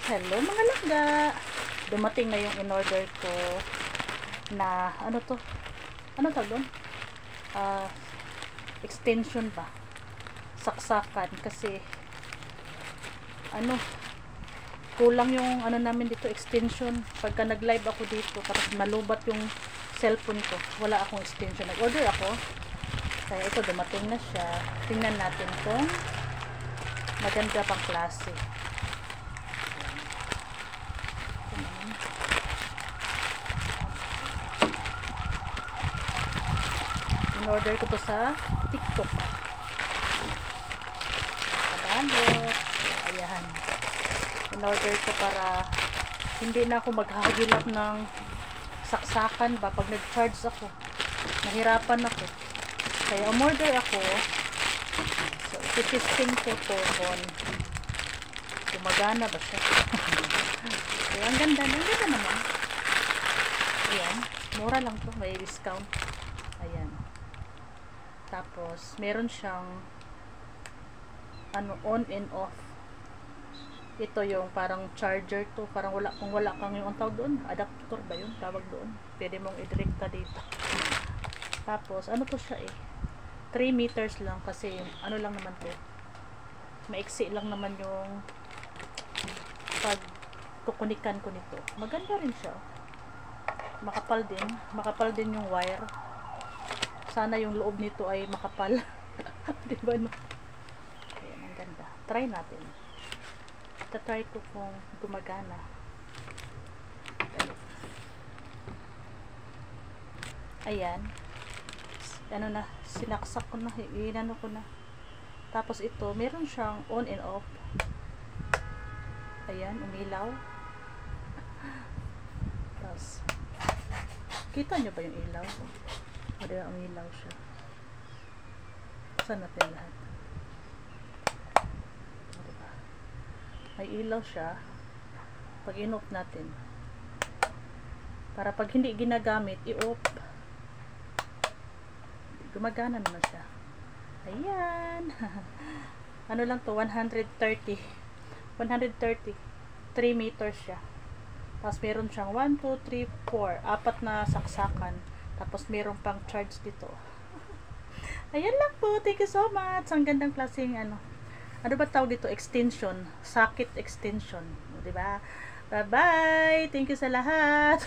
Hello mga langga! Dumating na yung in-order ko na, ano to? Ano tawag doon? Extension ba? Saksakan kasi kulang yung namin dito, extension. Pagka nag-live ako dito, tapos malubat yung cellphone ko, wala akong extension. Nag-order ako. Kaya ito, dumating na siya. Tingnan natin kung maganda pang klase. In-order ko to sa TikTok. Kabalo. Ayan. In-order ko para hindi na ako maghahagilap ng saksakan ba pag nag-charge ako. Nahirapan ako. Kaya umorder ako. So, iti-testing ko to kung gumagana ba siya. So, ang ganda. Ang ganda naman. Ayan. Mura lang to. May discount. Ayan. Tapos, meron siyang on and off. Ito yung parang charger to. Parang kung wala kang yung tawag doon. Adapter ba yun? Tawag doon. Pwede mong i-direkta dito. Tapos, ano to siya 3 meters lang kasi ano lang naman to. Maiksi lang naman yung pagkukunikan ko nito. Maganda rin siya. Makapal din. Makapal din yung wire. Sana yung loob nito ay makapal. Diba no? Ayan, ang ganda. Try natin. Try ko kung gumagana. Ayan. Sinaksak ko na. Inano ko na. Tapos ito, meron siyang on and off. Ayan, umilaw. Tapos, kita nyo ba yung ilaw? O diba, umilaw siya. Saan natin lahat? O diba? May ilaw siya. Pag in-off natin. Para pag hindi ginagamit, i-off. Gumagana naman siya. Ayan. Ano lang to? 130. 3 meters siya. Tapos meron siyang 1, 2, 3, 4. 4 na saksakan. Tapos meron pang charge dito. Ayan lang po. Thank you so much. Ang gandang klaseng ano ba tawag dito? Extension. Socket extension. Diba? Bye-bye. Thank you sa lahat.